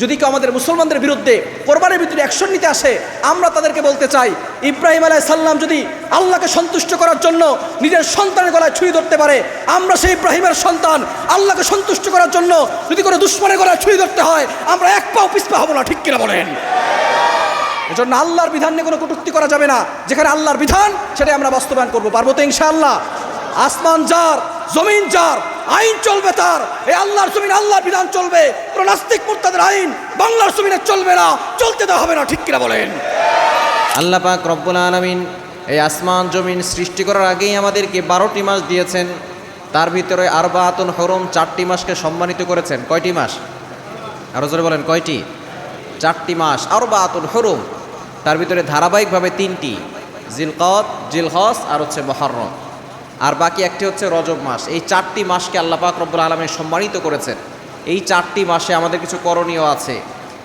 যদি কেউ আমাদের মুসলমানদের বিরুদ্ধে কোরবানির ভিতরে অ্যাকশন নিতে আসে, আমরা তাদেরকে বলতে চাই, ইব্রাহিম আলাইহিস সালাম যদি আল্লাহকে সন্তুষ্ট করার জন্য নিজের সন্তানের গলায় ছুরি ধরতে পারে, আমরা সেই ইব্রাহিমের সন্তান আল্লাহকে সন্তুষ্ট করার জন্য যদি কোনো দুশমনের গলায় ছুরি ধরতে হয়, আমরা এক পাও পিছপা হব না। ঠিক কিনা বলেন? এজন্য আল্লাহর বিধান নিয়ে কোনো কটূক্তি করা যাবে না। যেখানে আল্লাহর বিধান সেটাই আমরা বাস্তবায়ন করবো। পারবো তো ইনশাআল্লাহ? আসমান যার, জমিন যার, আইন চলবে তার। এই আল্লাহর জমিন আল্লাহর বিধান চলবে। কোনো নাস্তিক মুরতাদের আইন বাংলার জমিনে চলবে না, চলতে দেওয়া হবে না। ঠিক কিনা বলেন? আল্লাহ পাক রব্বুল আলামিন এই আসমান জমিন সৃষ্টি করার আগেই আমাদেরকে 12টি মাস দিয়েছেন। তার ভিতরে আরবাতুন হুরুম 4টি মাসকে সম্মানিত করেছেন। কয়টি মাস? আরো জোরে বলেন, কয়টি? 4টি মাস আরবাতুন হুরুম। তার ভিতরে ধারাবাহিকভাবে 3টি, জিলকদ, জিলহজ আর হচ্ছে মুহররম, আর বাকি একটি হচ্ছে রজব মাস। এই 4টি মাসকে আল্লাহ পাক রব্বুল আলামিন সম্মানিত করেছেন। এই 4টি মাসে আমাদের কিছু করণীয় আছে।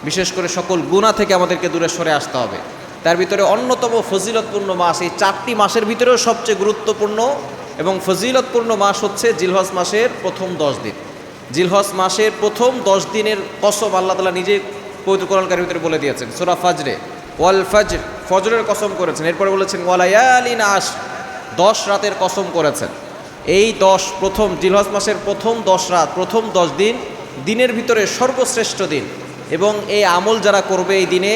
বিশেষ করে সকল গুনাহ থেকে আমাদেরকে দূরে সরে আসতে হবে। তার ভিতরে অন্যতম ফজিলতপূর্ণ মাস, এই 4টি মাসের ভিতরেও সবচেয়ে গুরুত্বপূর্ণ এবং ফজিলতপূর্ণ মাস হচ্ছে জিলহজ মাসের প্রথম 10 দিন। জিলহজ মাসের প্রথম 10 দিনের কসম আল্লাহ তাআলা নিজে পবিত্র কোরআনের ভিতরে বলে দিয়েছেন। সূরা ফাজরে, ওয়াল ফাজর, ফজরের কসম করেছেন। এরপরে বলেছেন ওয়ালায়ালিন আশর, 10 রাতের কসম করেছেন। এই 10 প্রথম জিলহজ মাসের প্রথম 10 রাত, প্রথম 10 দিন দিনের ভিতরে সর্বশ্রেষ্ঠ দিন। এবং এই আমল যারা করবে এই দিনে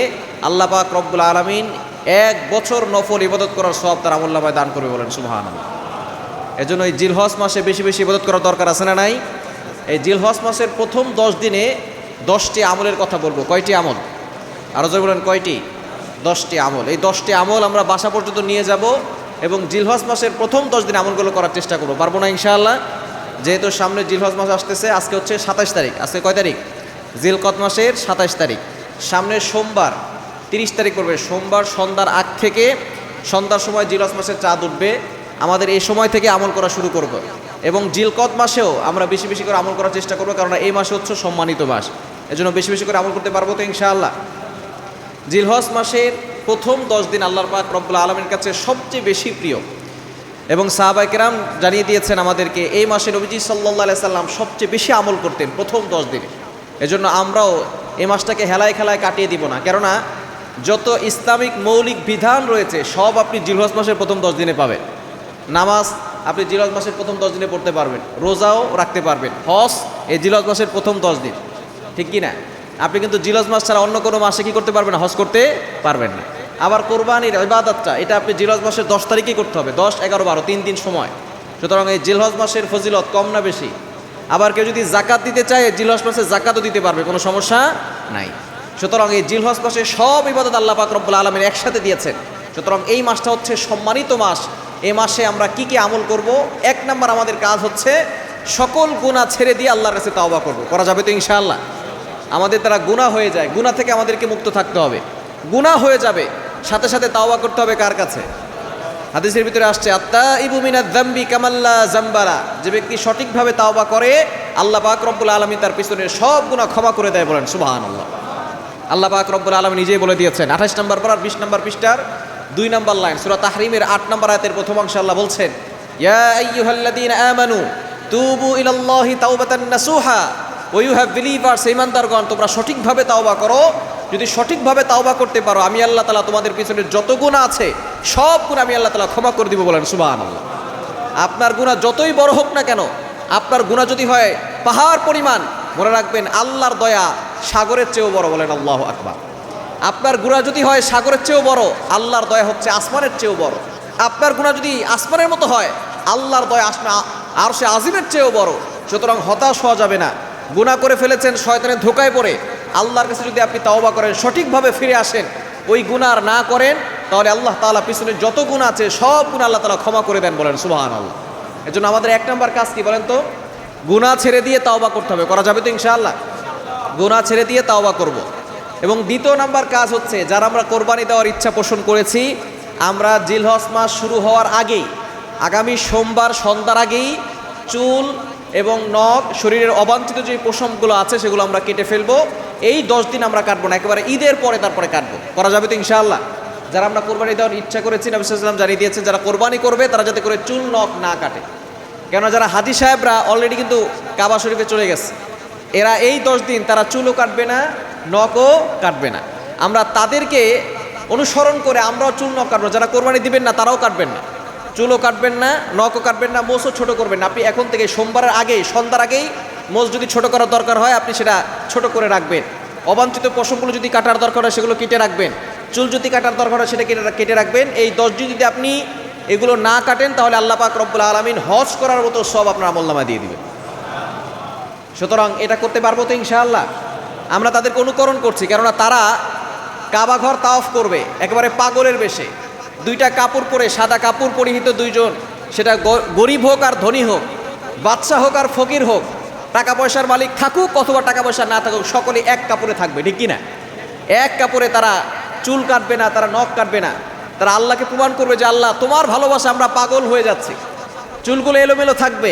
আল্লাহ পাক রব্বুল আলামিন 1 বছর নফল ইবাদত করার সওয়াব তার আমলনামায় দান করবে। বলেন সুবহানাল্লাহ। এজন্য এই জিলহজ মাসে বেশি বেশি ইবাদত করার দরকার আছে না নাই? এই জিলহজ মাসের প্রথম 10 দিনে 10টি আমলের কথা বলবো। কয়টি আমল? আরো জোরে বলেন, কয়টি? 10টি আমল। এই 10টি আমল আমরা বাসা পর্যন্ত নিয়ে যাব এবং জিলহজ মাসের প্রথম 10 দিন আমলগুলো করার চেষ্টা করবো। পারবো না ইনশাআল্লাহ? যেহেতু সামনে জিলহজ মাস আসতেছে, আজকে হচ্ছে 27 তারিখ। আজকে কয় তারিখ? জিলকদ মাসের 27 তারিখ। সামনের সোমবার 30 তারিখ পড়বে। সোমবার সন্ধ্যার আগ থেকে সন্ধ্যার সময় জিলহজ মাসের চাঁদ উঠবে। আমাদের এই সময় থেকে আমল করা শুরু করব এবং জিলকদ মাসেও আমরা বেশি বেশি করে আমল করার চেষ্টা করবো, কারণ এই মাসে হচ্ছে সম্মানিত মাস। এজন্য বেশি বেশি করে আমল করতে পারবো তো ইনশাআল্লাহ? জিলহজ মাসের প্রথম 10 দিন আল্লাহর পাক রব্বুল আলামিনের কাছে সবচেয়ে বেশি প্রিয় এবং সাহাবায়ে কেরাম জানিয়ে দিয়েছেন আমাদেরকে এই মাসে নবীজি সাল্লাল্লাহু আলাইহি সাল্লাম সবচেয়ে বেশি আমল করতেন প্রথম 10 দিনে। এজন্য আমরাও এই মাসটাকে হেলায় খেলায় কাটিয়ে দিব না। কেননা যত ইসলামিক মৌলিক বিধান রয়েছে সব আপনি জিলহজ মাসের প্রথম 10 দিনে পাবেন। নামাজ আপনি জিলহজ মাসের প্রথম 10 দিনে পড়তে পারবেন, রোজাও রাখতে পারবেন, হজ এই জিলহজ মাসের প্রথম 10 দিন। ঠিক কি না? আপনি কিন্তু জিলহজ মাস ছাড়া অন্য কোনো মাসে কি করতে পারবেন না? হজ করতে পারবেন না। আবার কোরবানির ইবাদতটা এটা আপনি জিলহজ মাসের 10 তারিখেই করতে হবে। 10, 11, 12 3 দিন সময়। সুতরাং এই জিলহজ মাসের ফজিলত কম না বেশি? আবার কেউ যদি জাকাত দিতে চায় জিলহজ মাসে জাকাতও দিতে পারবে, কোনো সমস্যা নাই। সুতরাং এই জিলহজ মাসে সব ইবাদত আল্লাহ পাক রব্বুল আলামিন একসাথে দিয়েছেন। সুতরাং এই মাসটা হচ্ছে সম্মানিত মাস। এই মাসে আমরা কি কি আমল করব? 1 নাম্বার আমাদের কাজ হচ্ছে সকল গুনাহ ছেড়ে দিয়ে আল্লাহর কাছে তাওবা করব। করা যাবে তো ইনশাআল্লাহ? আমাদের দ্বারা গুনাহ হয়ে যায়, গুনাহ থেকে আমাদেরকে মুক্ত থাকতে হবে। গুনাহ হয়ে যাবে, সাথে সাথে তাওবা করতে হবে কার কাছে? হাদিসের ভিতরে আসছে আত্তাইবু মিনাজ যামবি কামাল্লা জামবালা, যে ব্যক্তি সঠিকভাবে তাওবা করে আল্লাহ পাক রব্বুল আলামিন তার পিছনের সব গুনাহ ক্ষমা করে দেয়। বলেন সুবহানাল্লাহ। আল্লাহ পাক রব্বুল আলামিন নিজেই বলে দিয়েছেন 28 নম্বর পারার 20 নম্বর পৃষ্ঠার 2 নম্বর লাইন সূরা তাহরিমের 8 নম্বর আয়াতের প্রথম অংশে আল্লাহ বলছেন, ইয়া আইয়ুহাল্লাযীনা আমানু তুবু ইলাল্লাহি তাওবাতান নাসুহা। ও ইউ হ্যাভ বিলিভার্স, ঈমানদারগণ তোমরা সঠিকভাবে তাওবা করো। যদি সঠিকভাবে তাওবা করতে পারো আমি আল্লাহ তাআলা তোমাদের পিছনের যত গুনাহ আছে সব গুনাহ আমি আল্লাহ তাআলা ক্ষমা করে দিব। বলেন সুবহানাল্লাহ। আপনার গুনাহ যতই বড় হোক না কেন, আপনার গুনাহ যদি হয় পাহাড় পরিমাণ, মনে রাখবেন আল্লাহর দয়া সাগরের চেয়েও বড়। বলেন আল্লাহু আকবার। আপনার গুনাহ যদি হয় সাগরের চেয়েও বড়, আল্লাহর দয়া হচ্ছে আসমানের চেয়েও বড়। আপনার গুনাহ যদি আসমানের মতো হয়, আল্লাহর দয়া আরশে আজিমের চেয়েও বড়। সুতরাং হতাশ হওয়া যাবে না। গুনাহ করে ফেলেছেন, শয়তানের ধোকায় পড়ে আল্লাহর কাছে যদি আপনি তাওবা করেন, সঠিকভাবে ফিরে আসেন, ওই গুনাহ আর না করেন, তাহলে আল্লাহ তাআলা পিছনে যত গুনাহ আছে সব গুনাহ আল্লাহ তাআলা ক্ষমা করে দেন। বলেন সুবহানাল্লাহ। এজন্য আমাদের 1 নাম্বার কাজ কি বলেন তো? গুনাহ ছেড়ে দিয়ে তাওবা করতে হবে। করা যাবে তো ইনশাআল্লাহ? গুনাহ ছেড়ে দিয়ে তাওবা করব। এবং 2 নাম্বার কাজ হচ্ছে, যারা আমরা কোরবানি দেওয়ার ইচ্ছা পোষণ করেছি, আমরা জিলহজ মাস শুরু হওয়ার আগেই, আগামী সোমবার সন্ধ্যার আগেই চুল এবং নখ, শরীরের অবাঞ্ছিত যে পশমগুলো আছে সেগুলো আমরা কেটে ফেলবো। এই 10 দিন আমরা কাটবো না, একেবারে ঈদের পরে তারপরে কাটবো। করা যাবে তো ইনশাআল্লাহ? যারা আমরা কোরবানি দেওয়ার ইচ্ছা করেছি, নবী সাল্লাল্লাহু আলাইহি ওয়াসাল্লাম জানিয়ে দিয়েছেন যারা কোরবানি করবে তারা যাতে করে চুল নখ না কাটে। কেননা যারা হাজী সাহেবরা অলরেডি কিন্তু কাবা শরীফে চলে গেছে, এরা এই 10 দিন তারা চুলও কাটবে না, নখও কাটবে না। আমরা তাদেরকে অনুসরণ করে আমরাও চুল নখ কাটবো। যারা কোরবানি দিবেন না তারাও কাটবেন না, চুলও কাটবেন না, নখও কাটবেন না, মোছও ছোট করবেন না। আপনি এখন থেকে সোমবারের আগেই, সন্ধ্যার আগেই মোছ যদি ছোট করার দরকার হয় আপনি সেটা ছোট করে রাখবেন। অবাঞ্ছিত পশমগুলো যদি কাটার দরকার হয় সেগুলো কেটে রাখবেন। চুল যদি কাটার দরকার হয় সেটা কেটে রাখবেন। এই 10 দিন যদি আপনি এগুলো না কাটেন তাহলে আল্লাহ পাক রব্বুল আলামিন হজ করার মতো সব আপনার আমলনামায় দিয়ে দিবেন। সুতরাং এটা করতে পারবো তো ইনশাআল্লাহ। আমরা তাদেরকে অনুকরণ করছি, কেননা তারা কাবা ঘর তাওয়াফ করবে একেবারে পাগলের বেশে, 2টা কাপড় পরে, সাদা কাপড় পরিহিত দুইজন, সেটা গরিব হোক আর ধনী হোক, বাদশা হোক আর ফকির হোক, টাকা পয়সার মালিক থাকুক অথবা টাকা পয়সা না থাকুক, সকলে এক কাপড়ে থাকবে, ঠিক কিনা? এক কাপড়ে তারা চুল কাটবে না, তারা নখ কাটবে না। তারা আল্লাহকে প্রমাণ করবে যে আল্লাহ তোমার ভালোবাসা আমরা পাগল হয়ে যাচ্ছি। চুলগুলো এলোমেলো থাকবে।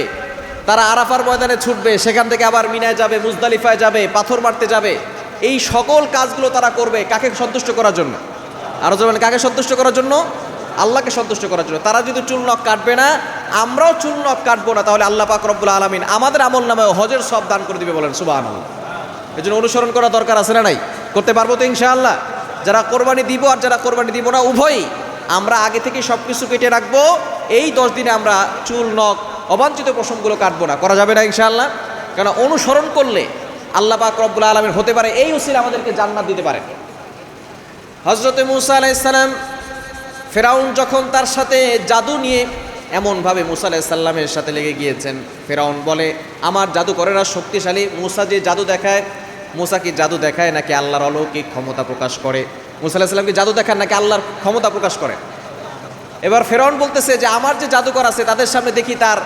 তারা আরাফার ময়দানে ছুটবে, সেখান থেকে আবার মিনায় যাবে, মুজদালিফায় যাবে, পাথর মারতে যাবে। এই সকল কাজগুলো তারা করবে কাকে সন্তুষ্ট করার জন্য? আরো যেমন কাকে সন্তুষ্ট করার জন্য? আল্লাহকে সন্তুষ্ট করার জন্য। তারা যদি চুল নখ কাটবে না, আমরাও চুল নখ কাটবো না, তাহলে আল্লাহ পাক রব্বুল আলামিন আমাদের আমল নামে হজের সব দান করে দিবে, বলেন সুবহানাল্লাহ। এই জন্য অনুসরণ করা দরকার আছে না নাই? করতে পারবো তো ইনশাআল্লাহ। যারা কোরবানি দিব আর যারা কোরবানি দিব না উভয়ই আমরা আগে থেকে সব কিছু কেটে রাখবো। এই 10 দিনে আমরা চুল নখ অবাঞ্ছিত পশমগুলো কাটবো না। করা যাবে না ইনশাআল্লাহ? কেন অনুসরণ করলে আল্লাহ পাক রব্বুল আলামিন হতে পারে এই উসিলা আমাদেরকে জান্নাত দিতে পারে। হযরত মূসা আলাইহিস সালাম, ফেরাউন যখন তার সাথে জাদু নিয়ে এমনভাবে মূসা আলাইহিস সালামের সাথে লেগে গিয়েছেন, ফেরাউন বলে আমার জাদুকরেরা শক্তিশালী, মূসা যে জাদু দেখায়, মূসা কি জাদু দেখায় নাকি আল্লাহর অলৌকিক ক্ষমতা প্রকাশ করে? মূসা আলাইহিস সালাম কি জাদু দেখান নাকি আল্লাহর ক্ষমতা প্রকাশ করে? এবার ফেরাউন বলতেছে যে আমার যে জাদুকর আছে তাদের সামনে দেখি তার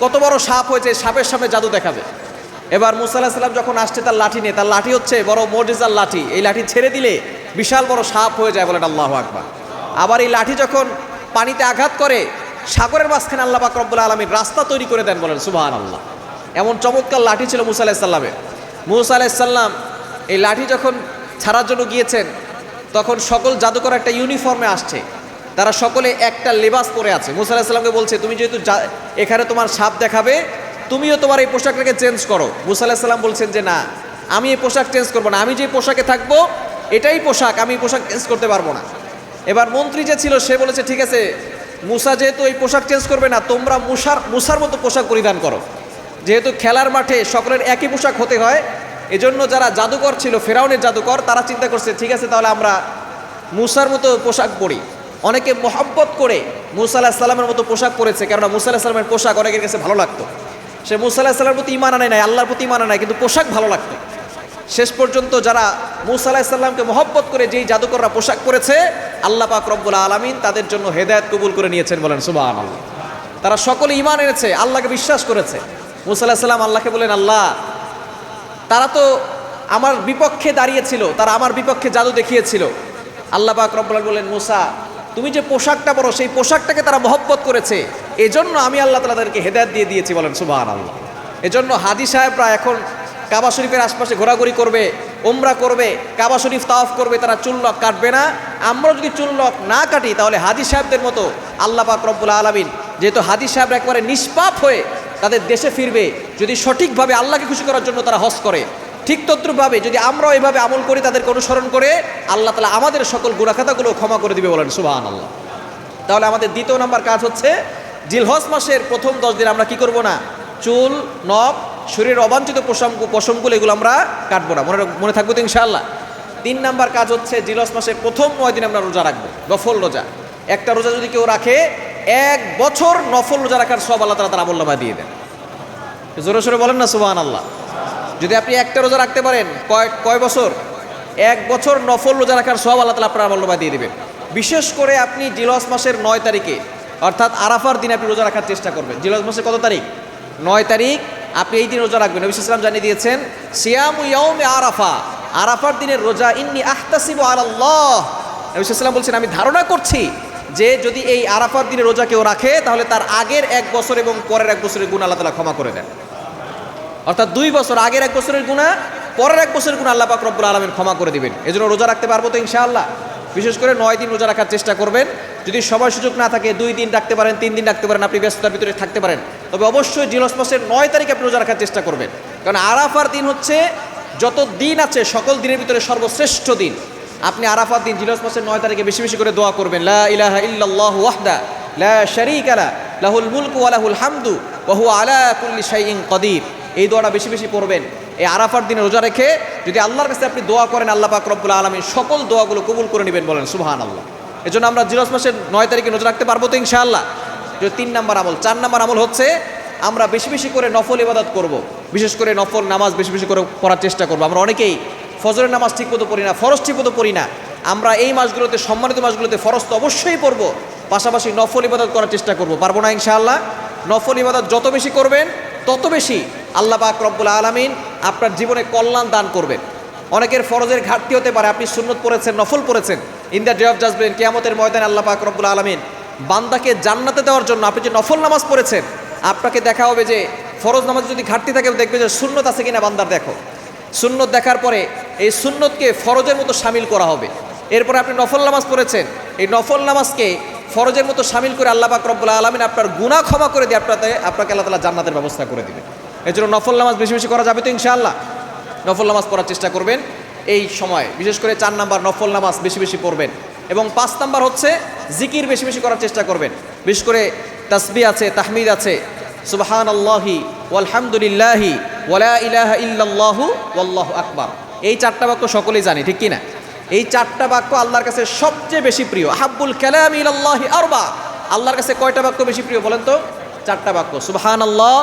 কত বড় সাপ হয়েছে, সাপের সামনে জাদু দেখাবে। এবার মূসা আলাইহিস সালাম যখন আসছে তার লাঠি নিয়ে, তার লাঠি হচ্ছে বড় মুজিজার লাঠি, এই লাঠি ছেড়ে দিলে বিশাল বড় সাপ হয়ে যায়, বলেন আল্লাহু আকবার। আবার এই লাঠি যখন পানিতে আঘাত করে, সাগরের মাঝখানে আল্লাহ পাক রব্বুল আলামিন রাস্তা তৈরি করে দেন, বলেন সুবহানাল্লাহ। এমন চমৎকার লাঠি ছিল মূসা আলাইহিস সালামের। মূসা আলাইহিস সালাম এই লাঠি যখন ছাড়ার জন্য গিয়েছেন, তখন সকল জাদুকর একটা ইউনিফর্মে আসছে, তারা সকলে একটা লেবাস পরে আছে। মূসা আলাইহিস সালামকে বলছে তুমি যেহেতু এখানে তোমার সাপ দেখাবে, তুমিও তোমার এই পোশাকটাকে চেঞ্জ করো। মূসা আলাইহিস সালাম বলছেন যে না, আমি এই পোশাক চেঞ্জ করবো না, আমি যে পোশাকে থাকবো এটাই পোশাক, আমি পোশাক চেঞ্জ করতে পারবো না। এবার মন্ত্রী যে ছিল সে বলেছে ঠিক আছে, মূসা যেহেতু এই পোশাক চেঞ্জ করবে না, তোমরা মূসার মতো পোশাক পরিধান করো। যেহেতু খেলার মাঠে সকলের একই পোশাক হতে হয়, এজন্য যারা জাদুকর ছিল, ফেরাউনের জাদুকর, তারা চিন্তা করছে ঠিক আছে তাহলে আমরা মূসার মতো পোশাক পরি। অনেকে মহব্বত করে মূসা আলাইহিস সালামের মতো পোশাক পরেছে, কেননা মূসা আলাইহিস সালামের পোশাক অনেকের কাছে ভালো লাগতো। সে মূসা আলাইহিস সালামের প্রতি ঈমান আনে নাই, আল্লাহর প্রতি ঈমান আনে নাই, কিন্তু পোশাক ভালো লাগতো। শেষ পর্যন্ত যারা মূসা আলাইহিস সালামকে মহব্বত করে যেই জাদুকররা পোশাক পরেছে, আল্লাহ পাক রব্বুল আলামিন তাদের জন্য হেদায়েত কবুল করে নিয়েছেন, বলেন সুবহানাল্লাহ। তারা সকলে ঈমান এনেছে, আল্লাহকে বিশ্বাস করেছে। মূসা আলাইহিস সালাম আল্লাহকে বলেন আল্লাহ, তারা তো আমার বিপক্ষে দাঁড়িয়েছিল, তারা আমার বিপক্ষে জাদু দেখিয়েছিল। আল্লাহ পাক রব্বুল আলামিন বলেন মূসা, তুমি যে পোশাকটা পরো সেই পোশাকটাকে তারা মহব্বত করেছে, এজন্য আমি আল্লাহ তাআলা তাদেরকে হেদায়েত দিয়ে দিয়েছি, বলেন সুবহানাল্লাহ। এজন্য হাজী সাহেবরা এখন কাবা শরীফের আশপাশে ঘোরাঘুরি করবে, উমরা করবে, কাবা শরীফ তাওয়াফ করবে, তারা চুল নখ কাটবে না। আমরা যদি চুল নখ না কাটি তাহলে হাজী সাহেবদের মতো আল্লাহ পাক রব্বুল আলামিন, যেহেতু হাজী সাহেবরা একবারে নিষ্পাপ হয়ে তাদের দেশে ফিরবে যদি সঠিকভাবে আল্লাহকে খুশি করার জন্য তারা হজ করে, ঠিক তদ্রুপভাবে যদি আমরাও এভাবে আমল করি, তাদেরকে অনুসরণ করে, আল্লাহ তাআলা আমাদের সকল গুনাহ খাতাগুলো ক্ষমা করে দিবে, বলেন সুবহানাল্লাহ। তাহলে আমাদের দ্বিতীয় নাম্বার কাজ হচ্ছে জিলহজ মাসের প্রথম 10 দিন আমরা কি করব না? চুল নখ, শরীরের অবাঞ্ছিত পশমগুলো এগুলো আমরা কাটবো না। মনে থাকবো তো ইনশাআল্লাহ। 3 নাম্বার কাজ হচ্ছে জিলহজ মাসের প্রথম 9 দিন আমরা রোজা রাখবো, নফল রোজা। একটা রোজা যদি কেউ রাখে, 1 বছর নফল রোজা রাখার সব আল্লাহ তাআলা তার আমলনামায় দিয়ে দেন। জোরে সোরে বলেন না সুবহানাল্লাহ। যদি আপনি একটা রোজা রাখতে পারেন, কয় বছর? 1 বছর নফল রোজা রাখার সব আল্লাহ তাআলা আপনার আমলনামায় দিয়ে দেবেন। বিশেষ করে আপনি জিলহজ মাসের 9 তারিখে অর্থাৎ আরাফার দিন আপনি রোজা রাখার চেষ্টা করবেন। জিলহজ মাসের কত তারিখ? 9 তারিখ। আপনি এই দিন রোজা রাখবেন। নবী সাল্লাল্লাহু আলাইহি ওয়াসাল্লাম জানিয়ে দিয়েছেন সিয়ামু ইয়াউমি আরাফা, আরাফার দিনের রোজা, ইন্নী আহতাসিবু আলাল্লাহ। নবী সাল্লাল্লাহু আলাইহি ওয়াসাল্লাম বলছেন আমি ধারণা করছি যে যদি এই আরাফার দিনের রোজা কেউ রাখে তাহলে তার আগের 1 বছর এবং পরের 1 বছরের গুনাহ আল্লাহ তাআলা ক্ষমা করে দেন। অর্থাৎ 2 বছর, আগের 1 বছরের গুনাহ, পরের 1 বছরের গুনাহ আল্লাহ পাক রব্বুল আলামিন ক্ষমা করে দিবেন। এজন্য রোজা রাখতে পারবো তো ইনশাআল্লাহ। বিশেষ করে 9 দিন রোজা রাখার চেষ্টা করবেন। যদি সময় সুযোগ না থাকে 2 দিন রাখতে পারেন, 3 দিন রাখতে পারেন, আপনি ব্যস্ততার ভিতরে থাকতে পারেন, তবে অবশ্যই জিলহজ মাসের 9 তারিখে আপনি রোজা রাখার চেষ্টা করবেন। কারণ আরাফার দিন হচ্ছে যত দিন আছে সকল দিনের ভিতরে সর্বশ্রেষ্ঠ দিন আপনি আরাফাত দিন জিলহজ মাসের 9 তারিখে বেশি বেশি করে দোয়া করবেন, লা ইলাহা ইল্লাল্লাহু ওয়াহদা লা শারীকা লা লাহুল মুলকু ওয়া লাহুল হামদু ওয়া হুয়া আলা কুল্লি শাইইন কাদির। এই দোয়াটা বেশি বেশি পড়বেন। এই আরাফার দিনে রোজা রেখে যদি আল্লাহর কাছে আপনি দোয়া করেন, আল্লাহ পাক রব্বুল আলামিন সকল দোয়াগুলো কবুল করে নেবেন, বলেন সুবহানাল্লাহ। এজন্য আমরা জিলহজ মাসের 9 তারিখে রোজা রাখতে পারবো তো ইনশাআল্লাহ। যে 3 নাম্বার আমল। 4 নাম্বার আমল হচ্ছে আমরা বেশি বেশি করে নফল ইবাদত করব। বিশেষ করে নফল নামাজ বেশি বেশি করে পড়ার চেষ্টা করব। আমরা অনেকেই ফজরের নামাজ ঠিকমতো পড়ি না, ফরজ ঠিকমতো পড়ি না। আমরা এই মাসগুলোতে, সম্মানিত মাসগুলোতে ফরজ তো অবশ্যই পড়ব, পাশাপাশি নফল ইবাদত করার চেষ্টা করব। পারবো না ইনশাআল্লাহ? নফল ইবাদত যত বেশি করবেন তত বেশি আল্লাহ পাক রব্বুল আলামিন আপনার জীবনে কল্যাণ দান করবেন। অনেকের ফরজের ঘাটতি হতে পারে, আপনি সুন্নত পড়েছেন, নফল পড়েছেন, in the day of judgement, কিয়ামতের ময়দানে আল্লাহ পাক রব্বুল আলামিন বান্দাকে জান্নাতে দেওয়ার জন্য আপনি যে নফল নামাজ পড়েছেন, আপনাকে দেখা হবে যে ফরজ নামাজ যদি ঘাটতি থাকে দেখবে যে সুন্নত আছে কিনা বান্দার দেখো। সুন্নত দেখার পরে এই সুন্নতকে ফরজের মতো শামিল করা হবে। এরপরে আপনি নফল নামাজ পড়েছেন, এই নফল নামাজকে ফরজের মতো শামিল করে আল্লাহ পাক রব্বুল আলামিন আপনার গুনাহ ক্ষমা করে দিয়ে আপনাকে আল্লাহ তাআলা জান্নাতের ব্যবস্থা করে দিবেন। এর জন্য নফল নামাজ বেশি বেশি করা যাবে তো ইনশাআল্লাহ? নফল নামাজ পড়ার চেষ্টা করবেন এই সময়। বিশেষ করে 4 নাম্বার নফল নামাজ বেশি বেশি পড়বেন। এবং 5 নাম্বার হচ্ছে জিকির বেশি বেশি করার চেষ্টা করবেন। বিশেষ করে তাসবিহ আছে, তাহমিদ আছে, সুবহানাল্লাহি ওয়ালহামদুলিল্লাহি ওয়ালা ইলাহা ইল্লাল্লাহু ওয়াল্লাহু আকবার। এই 4টা বাক্য সকলেই জানি, ঠিক কি না? এই 4টা বাক্য আল্লাহর কাছে সবচেয়ে বেশি প্রিয়। আহাব্বুল কালামি ইলাল্লাহি আরবা। আল্লাহর কাছে কয়টা বাক্য বেশি প্রিয় বলেন তো? 4টা বাক্য, সুবহানাল্লাহ,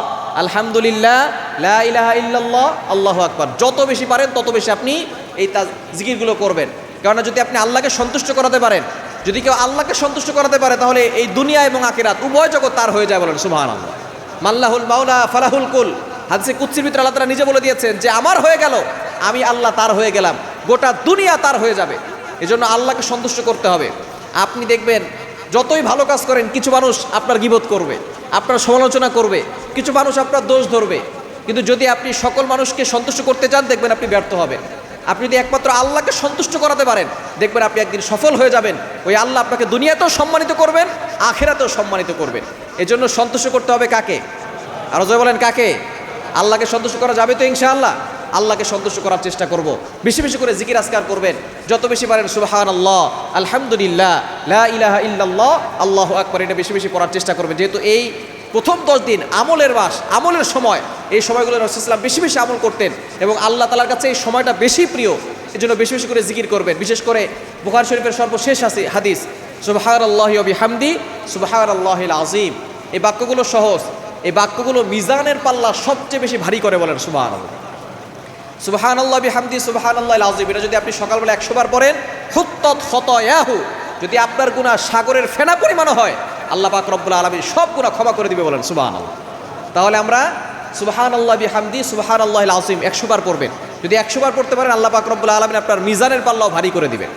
আলহামদুলিল্লাহ, লা ইলাহা ইল্লাল্লাহ, আল্লাহু আকবার। যত বেশি পারেন তত বেশি আপনি এই জিকিরগুলো করবেন। কেননা যদি আপনি আল্লাহকে সন্তুষ্ট করাতে পারেন, যদি কেউ আল্লাহকে সন্তুষ্ট করাতে পারে, তাহলে এই দুনিয়া এবং আখিরাত উভয় জগৎ তার হয়ে যায়, বলেন সুবহানাল্লাহ। মাল্লাহুল মাওলা ফালাহুল কুল। হাদিসে কুদসির ভিতরে আল্লাহ তাআলা নিজে বলে দিয়েছেন যে আমার হয়ে গেল, আমি আল্লাহ তার হয়ে গেলাম, গোটা দুনিয়া তার হয়ে যাবে। এজন্য আল্লাহকে সন্তুষ্ট করতে হবে। আপনি দেখবেন যতই ভালো কাজ করেন, কিছু মানুষ আপনার গীবত করবে, আপনার সমালোচনা করবে, কিছু মানুষ আপনার দোষ ধরবে। কিন্তু যদি আপনি সকল মানুষকে সন্তুষ্ট করতে চান, দেখবেন আপনি ব্যর্থ হবেন। আপনি যদি একমাত্র আল্লাহকে সন্তুষ্ট করাতে পারেন, দেখবেন আপনি একদিন সফল হয়ে যাবেন। ওই আল্লাহ আপনাকে দুনিয়াতেও সম্মানিত করবেন, আখিরাতেও সম্মানিত করবেন। এজন্য সন্তুষ্ট করতে হবে কাকে? আরো জয় বলেন কাকে? আল্লাহকে সন্তুষ্ট করা যাবে তো ইনশাআল্লাহ? আল্লাহকে সন্তুষ্ট করার চেষ্টা করব। বেশি বেশি করে জিকির আজকার করবেন, যত বেশি পারেন সুবহানাল্লাহ, আলহামদুলিল্লাহ, লা ইলাহা ইল্লাল্লাহ, আল্লাহু আকবার, এটা বেশি বেশি পড়ার চেষ্টা করবেন। যেহেতু এই প্রথম 10 দিন আমলের মাস, আমলের সময়, এই সময়গুলো রাসূলুল্লাহ সাল্লাল্লাহু আলাইহি ওয়াসাল্লাম বেশি বেশি আমল করতেন এবং আল্লাহ তাআলার কাছে এই সময়টা বেশি প্রিয়। এজন্য বেশি বেশি করে জিকির করবেন। বিশেষ করে বুখারী শরীফের সর্বশেষ আছে হাদিস, সুবহানাল্লাহি ওয়া বিহামদি সুবহানাল্লাহিল আযীম। এই বাক্যগুলো সহজ, এই বাক্যগুলো মিজানের পাল্লা সবচেয়ে বেশি ভারী করে, বলেন সুবহানাল্লাহ। সুবহানাল্লাহ বিহামদি সুবহানাল্লাহিল আযীম, এটা যদি আপনি সকালবেলা 100 বার পড়েন, হুত্তাত খতায়াহু, যদি আপনার গুনাহ সাগরের ফেনা পরিমাণও হয়, আল্লাহ পাক রব্বুল আলামিন সব গুনাহ ক্ষমা করে দিবে, বলেন সুবহানাল্লাহ। তাহলে আমরা সুবহানাল্লাহ বিহামদি সুবহানাল্লাহিল আযীম 100 বার পড়বেন। যদি 100 বার পড়তে পারেন, আল্লাহ পাক রব্বুল আলামিন আপনার মিজানের পাল্লাও ভারী করে দিবেন।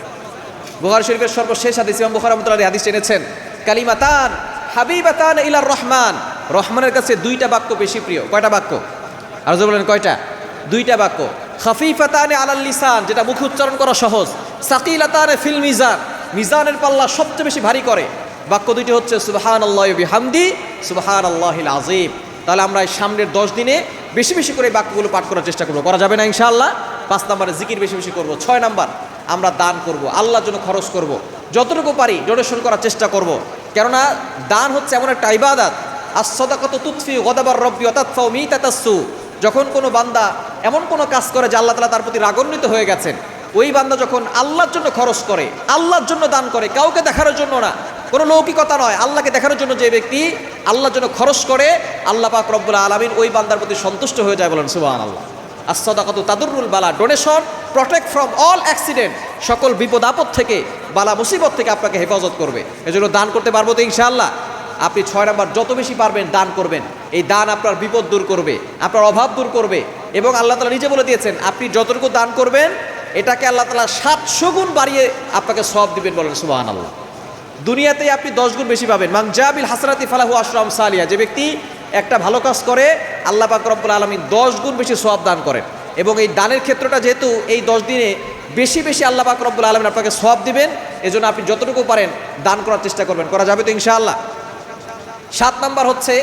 বুখারী শরীফের সর্বশেষ হাদিস, ইমাম বুখারী রাহমাতুল্লাহি আলাইহি হাদিস এনেছেন, কালিমাতান হাবিবাতান ইলার রহমান। রহমানের কাছে 2টা বাক্য বেশি প্রিয়। কয়টা বাক্য? আর যে বলেন কয়টা? 2টা বাক্য। খাফিফাতানে আলাল লিসান, যেটা মুখে উচ্চারণ করা সহজ। সাকিলাতানে ফিল মিজান, মিজানের পাল্লা সবচেয়ে বেশি ভারী করে। বাক্য 2টি হচ্ছে সুবহানাল্লাহি ওয়া বিহামদি সুবহানাল্লাহিল আযীম। তাহলে আমরা এই সামনের 10 দিনে বেশি বেশি করে এই বাক্যগুলো পাঠ করার চেষ্টা করব। করা যাবে না ইনশাআল্লাহ? 5 নম্বরে জিকির বেশি বেশি করব। 6 নাম্বার আমরা দান করব, আল্লাহর জন্য খরচ করব, যতটুকু পারি ডোনেশন করার চেষ্টা করব। কেননা দান হচ্ছে এমন একটা ইবাদত, আস-সাদাকাতু তুতফি গাদাবার রব্বি ওয়া তাদফাউ মিতাতাসসু। যখন কোনো বান্দা এমন কোনো কাজ করে যে আল্লাহ তাআলা তার প্রতি রাগান্বিত হয়ে গেছেন, ওই বান্দা যখন আল্লাহর জন্য খরচ করে, আল্লাহর জন্য দান করে, কাউকে দেখানোর জন্য না, কোনো লৌকিকতা নয়, আল্লাহকে দেখানোর জন্য যে ব্যক্তি আল্লাহর জন্য খরচ করে, আল্লাহ পাক রব্বুল আলামিন ওই বান্দার প্রতি সন্তুষ্ট হয়ে যায়, বলেন সুবহানাল্লাহ। আস-সাদাকাতু তাদুররুল বালা, donation protect from all accident, সকল বিপদ আপদ থেকে, বালা মুসিবত থেকে আপনাকে হেফাজত করবে। এজন্য দান করতে পারবো তো ইনশাআল্লাহ? আপনি 6 নাম্বার যত বেশি পারবেন দান করবেন। এই দান আপনার বিপদ দূর করবে, আপনার অভাব দূর করবে। এবং আল্লাহ তাআলা নিজে বলে দিয়েছেন, আপনি যতটুকু দান করবেন এটাকে আল্লাহ তাআলা 700 গুণ বাড়িয়ে আপনাকে সওয়াব দিবেন, বলেন সুবহানাল্লাহ। দুনিয়াতেই আপনি 10 গুণ বেশি পাবেন। মান জাবিল হাসরাতি ফালাহু আশরু আমসালিহা, যে ব্যক্তি একটা ভালো কাজ করে, আল্লাহ পাক রব্বুল আলামিন 10 গুণ বেশি সওয়াব দান করেন। এবং এই দানের ক্ষেত্রটা যেহেতু এই 10 দিনে বেশি বেশি আল্লাহ পাক রব্বুল আলামিন আপনাকে সওয়াব দিবেন, এজন্য আপনি যতটুকু পারেন দান করার চেষ্টা করবেন। করা যাবে তো ইনশাআল্লাহ? 7 নাম্বার হচ্ছে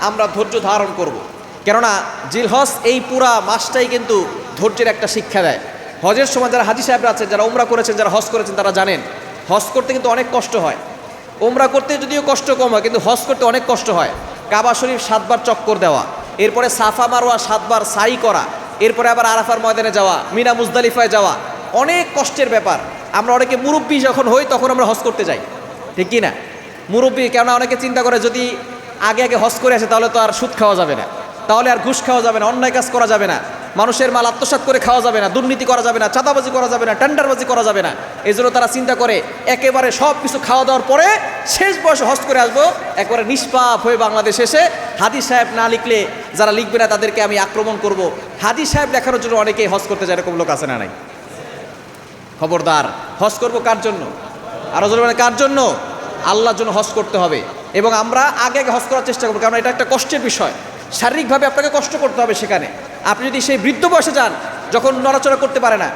আমরা ধৈর্য ধারণ করব। কেননা জিলহজ এই পুরা মাসটাই কিন্তু ধৈর্যের একটা শিক্ষা দেয়। হজের সময় যারা হাজি সাহেবরা আছেন, যারা উমরা করেছেন, যারা হজ করেছেন, তারা জানেন হজ করতে কিন্তু অনেক কষ্ট হয়। উমরা করতে যদিও কষ্ট কম হয়, কিন্তু হজ করতে অনেক কষ্ট হয়। কাবা শরীফ 7 বার চক্কর দেওয়া, এরপরে সাফা মারোয়া 7 বার সাই করা, এরপরে আবার আরাফার ময়দানে যাওয়া, মিনা মুজদালিফায় যাওয়া, অনেক কষ্টের ব্যাপার। আমরা অনেকে মুরব্বী যখন হই তখন আমরা হজ করতে যাই, ঠিক কি না? মুরব্বী, কেননা অনেকে চিন্তা করে যদি আগে আগে হজ করে আসে তাহলে তো আর সুদ খাওয়া যাবে না, তাহলে আর ঘুষ খাওয়া যাবে না, অন্যায় কাজ করা যাবে না, মানুষের মাল আত্মসাৎ করে খাওয়া যাবে না, দুর্নীতি করা যাবে না, চাঁদাবাজি করা যাবে না, টেন্ডারবাজি করা যাবে না। এই জন্য তারা চিন্তা করে একেবারে সব কিছু খাওয়া দাওয়ার পরে শেষ বয়সে হজ করে আসবো, একবারে নিষ্পাপ হয়ে বাংলাদেশ এসে হাদি সাহেব না লিখলে যারা লিখবে না তাদেরকে আমি আক্রমণ করব। হাদি সাহেব দেখানোর জন্য অনেকেই হজ করতে যায়, এরকম লোক আছে না নাই? খবরদার, হজ করব কার জন্য? আরো জোরে বলেন, কার জন্য? আল্লাহর জন্য হজ করতে হবে। এবং আমরা আগে আগে হজ করার চেষ্টা করবো, কারণ এটা একটা কষ্টের বিষয়। শারীরিকভাবে আপনাকে কষ্ট করতে হবে সেখানে। আপনি যদি সেই বৃদ্ধ বয়সে যান, যখন নড়াচড়া করতে পারে না,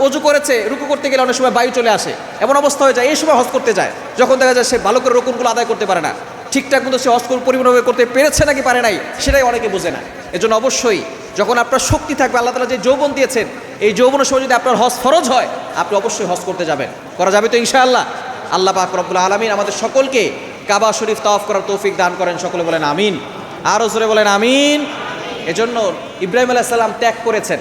অজু করেছে, রুকু করতে গেলে অনেক সময় বায়ু চলে আসে, এমন অবস্থা হয়ে যায়, এই সময় হজ করতে যায়, যখন দেখা যায় সে ভালো করে রুকুনগুলো আদায় করতে পারে না, ঠিকঠাক মতো সে হজ পরিপূর্ণভাবে করতে পেরেছে নাকি পারে নাই, সেটাই অনেকে বোঝে না। এজন্য অবশ্যই যখন আপনার শক্তি থাকবে, আল্লাহ তাআলা যে যৌবন দিয়েছেন, এই যৌবনের সময় যদি আপনার হজ ফরজ হয়, আপনি অবশ্যই হজ করতে যাবেন। করা যাবে তো ইনশাআল্লাহ? আল্লাহ পাক রব্বুল আলামিন আমাদের সকলকে কাবা শরীফ তাওয়াফ করার তৌফিক দান করেন। সকলে বলেন আমিন, আরও জোরে বলেন আমিন। এজন্য ইব্রাহিম আলাইহিস সালাম ত্যাগ করেছেন।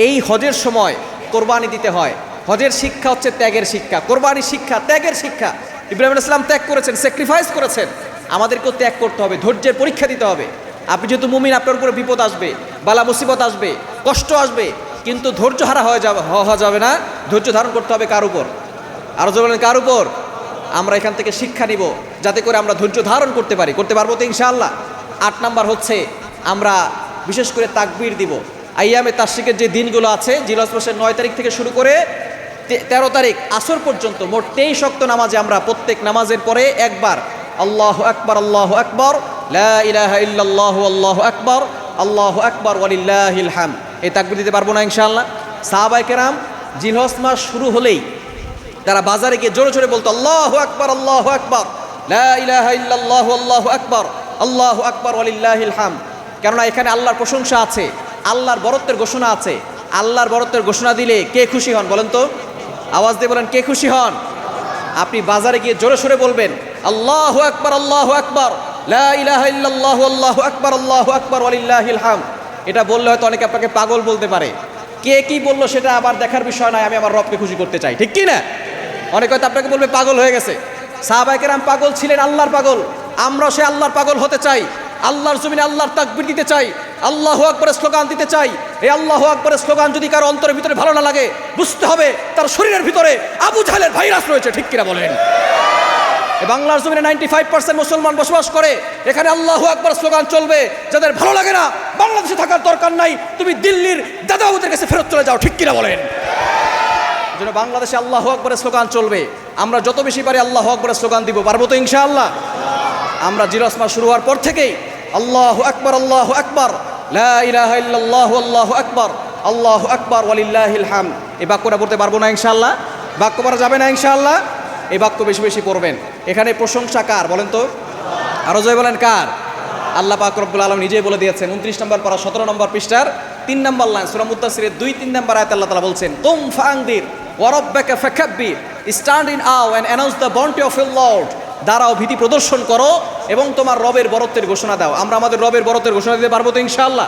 এই হজের সময় কোরবানি দিতে হয়। হজের শিক্ষা হচ্ছে ত্যাগের শিক্ষা, কোরবানির শিক্ষা, ত্যাগের শিক্ষা। ইব্রাহিম আলাইহিস সালাম ত্যাগ করেছেন, স্যাক্রিফাইস করেছেন। আমাদেরকেও ত্যাগ করতে হবে, ধৈর্যের পরীক্ষা দিতে হবে। আপনি যেহেতু মুমিন, আপনার উপরে বিপদ আসবে, বালা মুসিবত আসবে, কষ্ট আসবে, কিন্তু ধৈর্য হারা হওয়া যাবে না। ধৈর্য ধারণ করতে হবে কার উপর? আরও জোরে বলেন, কার উপর? আমরা এখান থেকে শিক্ষা নিব, যাতে করে আমরা ধৈর্য ধারণ করতে পারি। করতে পারবো তো ইনশাআল্লাহ? 8 নাম্বার হচ্ছে আমরা বিশেষ করে তাকবীর দিব। আইয়ামে তাশরিকের যে দিনগুলো আছে, জিলহজ মাসের 9 তারিখ থেকে শুরু করে 13 তারিখ আসর পর্যন্ত মোট 23 ওয়াক্ত নামাজে আমরা প্রত্যেক নামাজের পরে একবার আল্লাহু আকবার, আল্লাহু আকবার, লা ইলাহা ইল্লাল্লাহু, আল্লাহু আকবার, আল্লাহু আকবার, ওয়ালিল্লাহিল হামদ, এই তাকবীর দিতে পারবো না ইনশাআল্লাহ? সাহাবায়ে কেরাম জিলহজ মাস শুরু হলেই তারা বাজারে গিয়ে জোরে জোরে বলতো আল্লাহু আকবার, আল্লাহু আকবার, লা ইলাহা ইল্লাল্লাহু, আল্লাহু আকবার, আল্লাহু আকবার, ওয়ালিল্লাহিল হামদ। কেননা এখানে আল্লাহর প্রশংসা আছে, আল্লাহর বরত্বের ঘোষণা আছে। আল্লাহর বরত্বের ঘোষণা দিলে কে খুশি হন বলেন তো? আওয়াজ দিয়ে বলেন, কে খুশি হন? আপনি বাজারে গিয়ে জোরে সোরে বলবেন আল্লাহু আকবার, আল্লাহু আকবার, লা ইলাহা ইল্লাল্লাহু, আল্লাহু আকবার, আল্লাহু আকবার, ওয়ালিল্লাহিল হামদ। এটা বললে হয়তো অনেকে আপনাকে পাগল বলতে পারে। কে কি বললো সেটা আবার দেখার বিষয় নয়, আমি আমার রবকে খুশি করতে চাই, ঠিক কি না? অনেকে হয়তো আপনাকে বলবে পাগল হয়ে গেছে। সাহাবায়ে কেরাম পাগল ছিলেন, আল্লাহর পাগল। আমরাও সে আল্লাহর পাগল হতে চাই, আল্লাহর জমিনে আল্লাহর তাকবীর দিতে চাই, আল্লাহু আকবারের স্লোগান দিতে চাই। এই আল্লাহু আকবারের স্লোগান যদি কারো অন্তরের ভিতরে ভালো না লাগে, বুঝতে হবে তার শরীরের ভিতরে আবু জাহেলের ভাইরাস রয়েছে, ঠিক কিনা বলেন? এই বাংলার জমিনে 95% মুসলমান বসবাস করে, এখানে আল্লাহু আকবার স্লোগান চলবে। যাদের ভালো লাগে না, বাংলাদেশে থাকার দরকার নাই, তুমি দিল্লির দাদাবাবুদের কাছে ফেরত চলে যাও, ঠিক কিনা বলেন? যেন বাংলাদেশে আল্লাহু আকবারের স্লোগান চলবে। আমরা যত বেশি পারি আল্লাহু আকবারের স্লোগান দিব, পারবো তো ইনশাআল্লাহ? আমরা জিলহজ মাস শুরু হওয়ার পর থেকেই আল্লাহু আকবার, আল্লাহু আকবার, লা ইলাহা ইল্লাল্লাহু, আল্লাহু আকবার, আল্লাহু আকবার, ওয়ালিল্লাহিল হামদ, এই বাক্যটা পড়তে পারবো না ইনশাআল্লাহ? বাক্য পড়া যাবে না ইনশাআল্লাহ? এই বাক্য বেশি বেশি পড়বেন। এখানে প্রশংসা কার বলেন তো? আরো জয় বলেন, কার? আল্লাহ পাক রব্বুল আলামিন নিজেই বলে দিয়েছেন। 29 নম্বর পারা 17 নম্বর পৃষ্ঠার 3 নম্বর লাইন সূরা মুদ্দাসসিরের 2-3 নম্বর আয়াতে আল্লাহ তাআলা বলছেন, কুম ফাআনদির ওয়া রাব্বাকা ফাকাব্বির, stand in awe and announce the bounty of your lord, দাঁড়াও, ভীতি প্রদর্শন করো এবং তোমার রবের বরত্বের ঘোষণা দাও। আমরা আমাদের রবের বরত্বের ঘোষণা দিতে পারবো তো ইনশাআল্লাহ?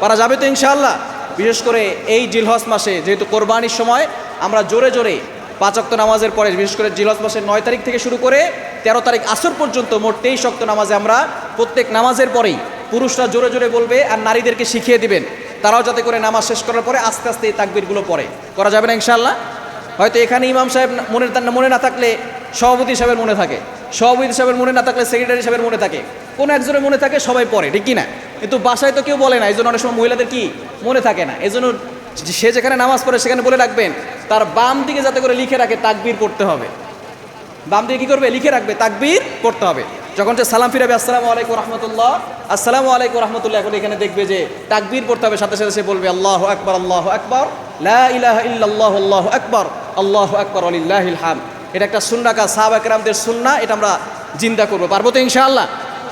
পারা যাবে তো ইনশাআল্লাহ? বিশেষ করে এই জিলহজ মাসে যেহেতু কোরবানির সময়, আমরা জোরে জোরে 5 ওয়াক্ত নামাজের পরে, বিশেষ করে জিলহজ মাসের 9 তারিখ থেকে শুরু করে 13 তারিখ আসর পর্যন্ত মোট 23 ওয়াক্ত নামাজে আমরা প্রত্যেক নামাজের পরেই পুরুষরা জোরে জোরে বলবে আর নারীদেরকে শিখিয়ে দিবেন, তারাও যাতে করে নামাজ শেষ করার পরে আস্তে আস্তে এই তাকবীরগুলো পড়ে। করা যাবে না ইনশাআল্লাহ? হয়তো এখানে ইমাম সাহেব মনে না থাকলে সভাপতি সাহেবের মনে থাকে, সভাপতি সাহেবের মনে না থাকলে সেক্রেটারি সাহেবের মনে থাকে, কোনো একজনের মনে থাকে, সবাই পড়ে, ঠিক কি না? কিন্তু বাসায় তো কেউ বলে না, এই জন্য অনেক সময় মহিলাদের কি মনে থাকে না। এই জন্য সে যেখানে নামাজ পড়ে সেখানে বলে রাখবেন, তার বাম দিকে যাতে করে লিখে রাখে তাকবীর পড়তে হবে। বাম দিকে কি করবে? লিখে রাখবে তাকবীর পড়তে হবে। যখন সে সালাম ফিরাবে আসসালামু আলাইকুম রহমতুল্লাহ, আসসালামু আলাইকুম রহমতুল্লাহ, এখন এখানে দেখবে যে তাকবীর পড়তে হবে, সাথে সাথে সে বলবে আল্লাহু আকবার, আল্লাহু আকবার, লা ইলাহা ইল্লাল্লাহু, আল্লাহু আকবার, আল্লাহু আকবার, ওয়ালিল্লাহিল হামদ। এটা একটা সুন্নাহ, সাহাবায়ে কেরামদের সুন্নাহ, এটা আমরা জিন্দা করবো। পারবো তো ইনশাআল্লাহ?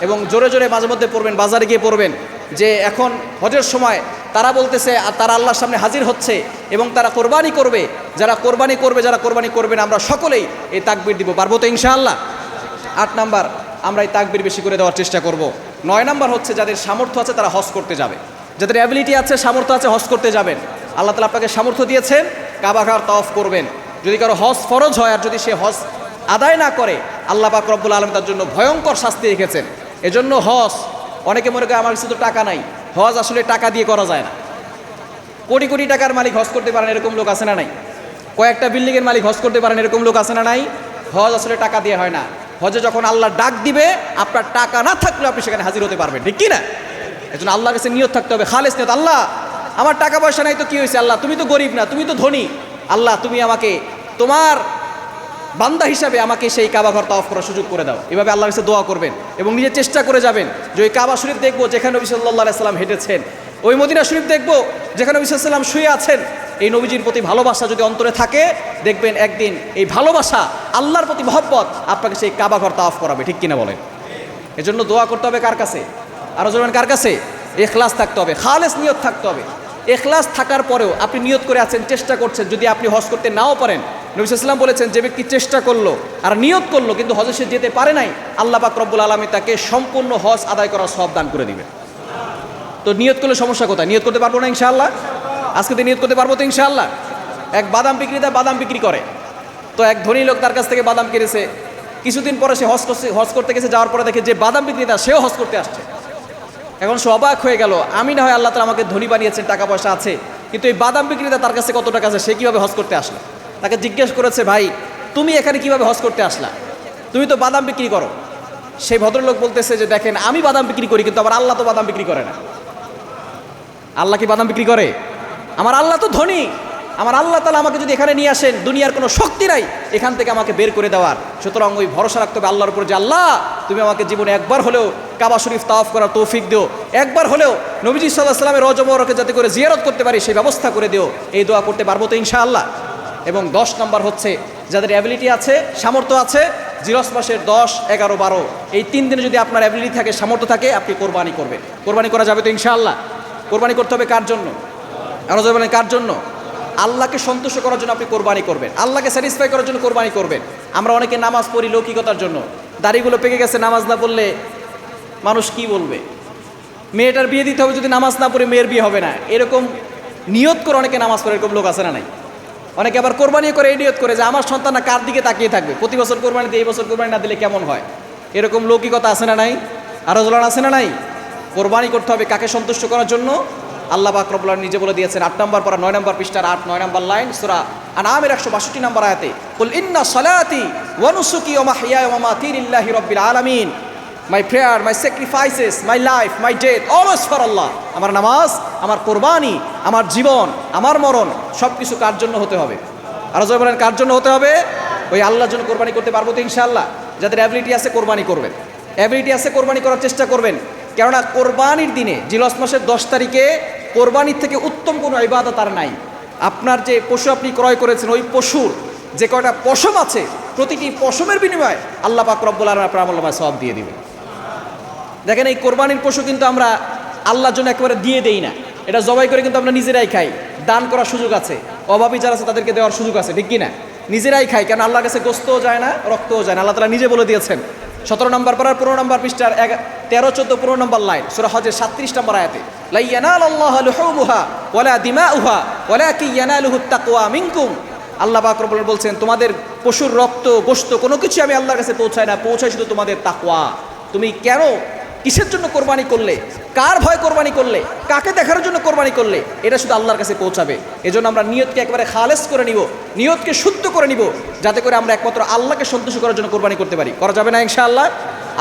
এবং জোরে জোরে মাঝে মধ্যে পড়বেন, বাজারে গিয়ে পড়বেন যে এখন হজের সময় তারা বলতেছে আর তারা আল্লাহর সামনে হাজির হচ্ছে এবং তারা কোরবানি করবে, যারা কোরবানি করবে না, আমরা সকলেই এই তাকবীর দিব। পারবো তো ইনশাআল্লাহ? 8 নাম্বার, আমরা এই তাকবীর বেশি করে দেওয়ার চেষ্টা করব। 9 নাম্বার হচ্ছে যাদের সামর্থ্য আছে তারা হজ করতে যাবে, যাদের অ্যাবিলিটি আছে, সামর্থ্য আছে, হজ করতে যাবেন। আল্লাহ তাআলা আপনাকে সামর্থ্য দিয়েছেন, কাবা ঘর তাওয়াফ করবেন। যদি কারো হজ ফরজ হয় আর যদি সে হজ আদায় না করে, আল্লাহ পাক রব্বুল আলামিন তার জন্য ভয়ঙ্কর শাস্তি রেখেছেন। এজন্য হজ, অনেকে মনে করে আমার কাছে তো টাকা নাই, হজ আসলে টাকা দিয়ে করা যায় না। কোটি কোটি টাকার মালিক হজ করতে পারেন এরকম লোক আছে না নাই? কয়েকটা বিল্ডিংয়ের মালিক হজ করতে পারেন এরকম লোক আছে না নাই? হজ আসলে টাকা দিয়ে হয় না। হজে যখন আল্লাহ ডাক দিবে, আপনার টাকা না থাকলেও আপনি সেখানে হাজির হতে পারবেন, ঠিক কি না? এজন্য আল্লাহর কাছে নিয়ত থাকতে হবে, খালেস নিয়ত। আল্লাহ, আমার টাকা পয়সা নাই তো কি হয়েছে, আল্লাহ তুমি তো গরিব না, তুমি তো ধনী, আল্লাহ তুমি আমাকে তোমার বান্দা হিসাবে আমাকে সেই কাবা ঘর তাওয়াফ করার সুযোগ করে দাও। এভাবে আল্লাহর কাছে দোয়া করবেন এবং নিজে চেষ্টা করে যাবেন যে ওই কাবা শরীফ দেখবো যেখানে নবী সাল্লাল্লাহু আলাইহি সাল্লাম হেঁটেছেন, ওই মদিনা শরীফ দেখবো যেখানে নবী সাল্লাল্লাহু আলাইহি সাল্লাম শুয়ে আছেন। এই নবীজির প্রতি ভালোবাসা যদি অন্তরে থাকে, দেখবেন একদিন এই ভালোবাসা, আল্লাহর প্রতি মহব্বত আপনাকে সেই কাবা ঘর তাওয়াফ করাবে, ঠিক কিনা বলেন? এজন্য দোয়া করতে হবে কার কাছে? আরো জোরে কার কাছে? ইখলাস থাকতে হবে, খালেস নিয়ত থাকতে হবে। ইখলাস থাকার পরেও আপনি নিয়ত করে আছেন, চেষ্টা করছেন, যদি আপনি হজ করতে নাও পারেন, নবী সাল্লাল্লাহু আলাইহি ওয়াসাল্লাম বলেছেন যে ব্যক্তি চেষ্টা করলো আর নিয়ত করলো কিন্তু হজে সে যেতে পারে নাই, আল্লাহ পাক রব্বুল আলামিন তাকে সম্পূর্ণ হজ আদায় করার সওয়াব দান করে দিবে। তো নিয়ত করলে সমস্যা কোথায়? নিয়ত করতে পারবো না ইনশাআল্লাহ? আজকে তো নিয়ত করতে পারবো তো ইনশাআল্লাহ? এক বাদাম বিক্রেতা বাদাম বিক্রি করে, তো এক ধনী লোক তার কাছ থেকে বাদাম কিনেছে। কিছুদিন পরে সে হজ করতে গেছে, যাওয়ার পরে দেখে যে বাদাম বিক্রেতা সেও হজ করতে আসছে। এখন সে অবাক হয়ে গেল, আমি না হয় আল্লাহ তাআলা আমাকে ধনী বানিয়েছেন, টাকা পয়সা আছে, কিন্তু এই বাদাম বিক্রেতা তার কাছে কত টাকা আছে, সে কীভাবে হজ করতে আসলো? তাকে জিজ্ঞেস করেছে, ভাই তুমি এখানে কিভাবে হজ করতে আসলা? তুমি তো বাদাম বিক্রি করো। সেই ভদ্রলোক বলতেছে যে দেখেন, আমি বাদাম বিক্রি করি কিন্তু আমার আল্লাহ তো বাদাম বিক্রি করে না। আল্লাহ কি বাদাম বিক্রি করে? আমার আল্লাহ তো ধনী, আমার আল্লাহ তাআলা আমাকে যদি এখানে নিয়ে আসেন, দুনিয়ার কোনো শক্তি নাই এখান থেকে আমাকে বের করে দেওয়ার। সুতরাং ওই ভরসা রাখতে হবে আল্লাহর উপর যে আল্লাহ তুমি আমাকে জীবনে একবার হলেও কাবা শরীফ তাওয়াফ করার তৌফিক দিও, একবার হলেও নবীজি সাল্লাল্লাহু আলাইহি ওয়াসাল্লামের রওজা মুবারকে যাতে করে জিয়ারত করতে পারি সেই ব্যবস্থা করে দিও। এই দোয়া করতে পারবো তো ইনশাআল্লাহ? এবং 10 নম্বর হচ্ছে যাদের অ্যাবিলিটি আছে, সামর্থ্য আছে, জিরস মাসের 10, 11, 12 এই 3 দিনে যদি আপনার অ্যাবিলিটি থাকে, সামর্থ্য থাকে, আপনি কোরবানি করবেন। কোরবানি করা যাবে তো ইনশাআল্লাহ? কোরবানি করতে হবে কার জন্য? আরো জোরে বলেন কার জন্য? আল্লাহকে সন্তুষ্ট করার জন্য আপনি কোরবানি করবেন, আল্লাহকে স্যাটিসফাই করার জন্য কোরবানি করবেন। আমরা অনেকে নামাজ পড়ি লৌকিকতার জন্য, দাড়িগুলো পেকে গেছে, নামাজ না পড়লে মানুষ কি বলবে, মেয়েটার বিয়ে দিতে হবে যদি নামাজ না পড়ে মেয়ের বিয়ে হবে না, এরকম নিয়ত করে অনেকে নামাজ পড়ে, এরকম লোক আছে না নাই? অনেকে আবার কোরবানি করে এই নিয়ত করে যে আমার সন্তানরা কার দিকে তাকিয়ে থাকবে, প্রতি বছর কোরবানি দিয়ে এই বছর কোরবানি না দিলে কেমন হয়, এরকম লৌকিকতা আছে না নাই? আরো জোলান আছে না নাই? কোরবানি করতে হবে কাকে সন্তুষ্ট করার জন্য? আল্লাহ পাক রব্বুল আলামিন নিজে বলে দিয়েছেন 8 নম্বর পারা 9 নম্বর পৃষ্ঠার 8-9 নম্বর লাইন সূরা আনআমের 162 নম্বর আয়াতে, কুল ইন্না সালাতি ওয়া নুসুকি ওয়া মাহইয়ায়া ওয়া মামাতি লিল্লাহি রাব্বিল আলামিন, my prayer, my sacrifices, my life, my death, always for Allah. আমার নামাজ, আমার কোরবানি, আমার জীবন, আমার মরণ সব কিছু কার জন্য হতে হবে? আরো জোরে বলেন কার জন্য হতে হবে? ওই আল্লাহর জন্য কোরবানি করতে পারবো তো ইনশাআল্লাহ? যাদের অ্যাবিলিটি আছে কোরবানি করবেন, অ্যাবিলিটি আছে কোরবানি করার চেষ্টা করবেন। কেননা কোরবানির দিনে জিলহজ মাসের 10 তারিখে কোরবানির থেকে উত্তম কোনো ইবাদত আর নাই। আপনার যে পশু আপনি ক্রয় করেছেন, ওই পশুর যে কয়টা পশম আছে, প্রতিটি পশমের বিনিময়ে আল্লাহ পাক রব্বুল আলামিন আপনার আমল নামায় সওয়াব দিয়ে দিবেন। দেখেন এই কোরবানির পশু কিন্তু আমরা আল্লাহর জন্য একেবারে দিয়ে দেই না, এটা জবাই করে কিন্তু আমরা নিজেরাই খাই। দান করার সুযোগ আছে, অভাবী যারা আছে তাদেরকে দেওয়ার সুযোগ আছে, ঠিক কি না? নিজেরাই খাই, কেন আল্লাহর কাছে গোস্তও যায় না, রক্তও যায় না। আল্লাহ তাআলা নিজে বলে দিয়েছেন 17 নম্বর পারার 15 নম্বর পৃষ্ঠার 13, 14, 15 নম্বর লাইন সূরা হজের 37 নম্বর আয়াতে, লা ইয়ানালাল্লাহু লুহুমুহা ওয়ালা দিমাউহা ওয়ালাকিন ইয়ানালুহুত তাকওয়া মিনকুম। আল্লাহ পাক রব্বুল আলামিন বলছেন তোমাদের পশুর রক্ত গোশত কোনো কিছু আমি আল্লাহর কাছে পৌঁছায় না, পৌঁছায় শুধু তোমাদের তাকওয়া। তুমি কেন কিসের জন্য কোরবানি করলে, কার ভয় কোরবানি করলে, কাকে দেখার জন্য কোরবানি করলে, এটা শুধু আল্লাহর কাছে পৌঁছাবে। এজন্য আমরা নিয়তকে একেবারে খালেস করে নিব, নিয়তকে শুদ্ধ করে নিব, যাতে করে আমরা একমাত্র আল্লাহকে সন্তুষ্ট করার জন্য কোরবানি করতে পারি। করা যাবে না ইনশাআল্লাহ?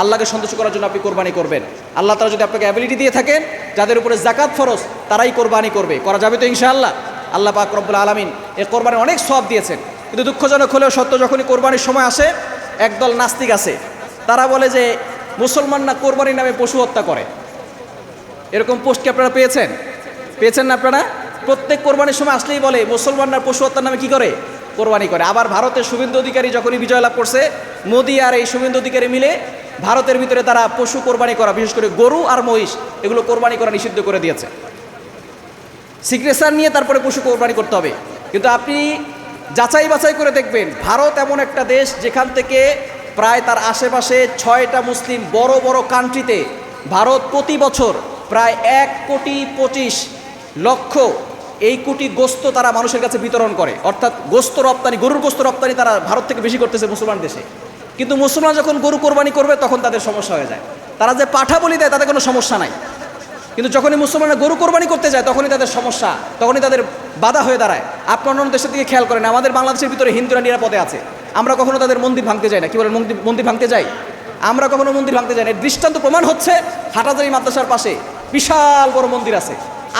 আল্লাহকে সন্তুষ্ট করার জন্য আপনি কোরবানি করবেন। আল্লাহ তাআলা যদি আপনাকে অ্যাবিলিটি দিয়ে থাকেন, যাদের উপরে যাকাত ফরজ তারাই কোরবানি করবে। করা যাবে তো ইনশাআল্লাহ? আল্লাহ পাক রব্বুল আলামিন এই কোরবানির অনেক সওয়াব দিয়েছেন, কিন্তু দুঃখজনক হলেও সত্য, যখনই কোরবানির সময় আসে একদল নাস্তিক আছে, তারা বলে যে মুসলমান না কোরবানির নামে পশু হত্যা করে। এরকম পোস্ট কি আপনারা পেয়েছেন না আপনারা? প্রত্যেক কোরবানির সময় আসলেই বলে মুসলমানরা পশু হত্যার নামে কি করে? কোরবানি করে। আবার ভারতের শুভেন্দু অধিকারী যখনই বিজয় লাভ করছে, মোদি আর এই শুভেন্দু অধিকারী মিলে ভারতের ভিতরে তারা পশু কোরবানি করা, বিশেষ করে গরু আর মহিষ, এগুলো কোরবানি করা নিষিদ্ধ করে দিয়েছে। সিগনেচার নিয়ে তারপরে পশু কোরবানি করতে হবে। কিন্তু আপনি যাচাই বাছাই করে দেখবেন, ভারত এমন একটা দেশ যেখান থেকে প্রায় তার আশেপাশে 6টা মুসলিম বড় বড় কান্ট্রিতে ভারত প্রতি বছর প্রায় 1,25,00,000 এই কোটি গোস্ত তারা মানুষের কাছে বিতরণ করে। অর্থাৎ গোস্ত রপ্তানি, গরুর গোস্ত রপ্তানি তারা ভারত থেকে বেশি করতেছে মুসলমান দেশে। কিন্তু মুসলমান যখন গরু কোরবানি করবে তখন তাদের সমস্যা হয়ে যায়। তারা যে পাঠা বলি দেয় তাতে কোনো সমস্যা নাই, কিন্তু যখনই মুসলমানরা গরু কোরবানি করতে যায় তখনই তাদের সমস্যা, তখনই তাদের বাধা হয়ে দাঁড়ায়। আপনি অন্য দেশের দিকে খেয়াল করেন, আমাদের বাংলাদেশের ভিতরে হিন্দুরা নিরাপদে আছে, আমরা কখনো তাদের মন্দির ভাঙতে যাই না। কি বলেন, মন্দির ভাঙতে যাই? আমরা কখনো মন্দির ভাঙতে যাই না। দৃষ্টান্ত প্রমাণ হচ্ছে হাটাজারি মাদ্রাসার পাশে বিশাল বড় মন্দির আছে,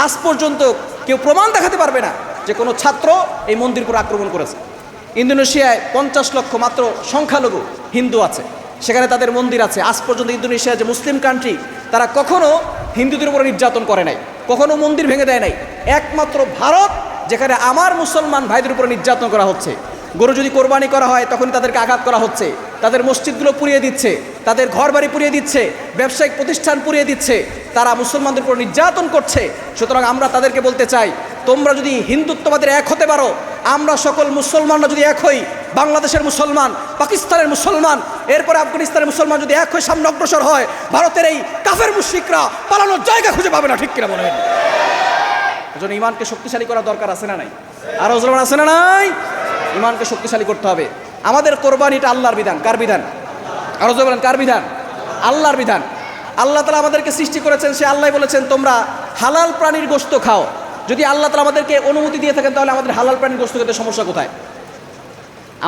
আজ পর্যন্ত কেউ প্রমাণ দেখাতে পারবে না যে কোনো ছাত্র এই মন্দির উপর আক্রমণ করেছে। ইন্দোনেশিয়ায় 50 লক্ষ মাত্র সংখ্যালঘু হিন্দু আছে, সেখানে তাদের মন্দির আছে। আজ পর্যন্ত ইন্দোনেশিয়া যে মুসলিম কান্ট্রি, তারা কখনো হিন্দুদের উপরে নির্যাতন করে নাই, কখনো মন্দির ভেঙে দেয় নাই। একমাত্র ভারত, যেখানে আমার মুসলমান ভাইদের উপরে নির্যাতন করা হচ্ছে। গরু যদি কোরবানি করা হয় তখন তাদেরকে আঘাত করা হচ্ছে, তাদের মসজিদগুলো পুড়িয়ে দিচ্ছে, তাদের ঘরবাড়ি পুড়িয়ে দিচ্ছে, ব্যবসায়িক প্রতিষ্ঠান পুড়িয়ে দিচ্ছে, তারা মুসলমানদের উপর নির্যাতন করছে। সুতরাং আমরা তাদেরকে বলতে চাই, তোমরা যদি হিন্দুত্ববাদের এক হতে পারো, আমরা সকল মুসলমানরা যদি এক হই, বাংলাদেশের মুসলমান, পাকিস্তানের মুসলমান, এরপরে আফগানিস্তানের মুসলমান যদি এক হয়ে সামনে অগ্রসর হয়, ভারতের এই কাফের মুশরিকরা পালানোর জায়গা খুঁজে পাবে না। ঠিক কিনা বলেন? এজন্য ইমানকে শক্তিশালী করা দরকার আছে না নাই? আর মুসলমান আছে না নাই? ইমানকে শক্তিশালী করতে হবে। আমাদের কোরবানিটা আল্লাহর বিধান। কার বিধান? আর বলেন, কার বিধান? আল্লাহর বিধান। আল্লাহ তাআলা আমাদেরকে সৃষ্টি করেছেন, সে আল্লাহ বলেছেন তোমরা হালাল প্রাণীর গোশত খাও। যদি আল্লাহ তাআলা আমাদেরকে অনুমতি দিয়ে থাকেন তাহলে আমাদের হালাল প্রাণীর গোশত খেতে সমস্যা কোথায়?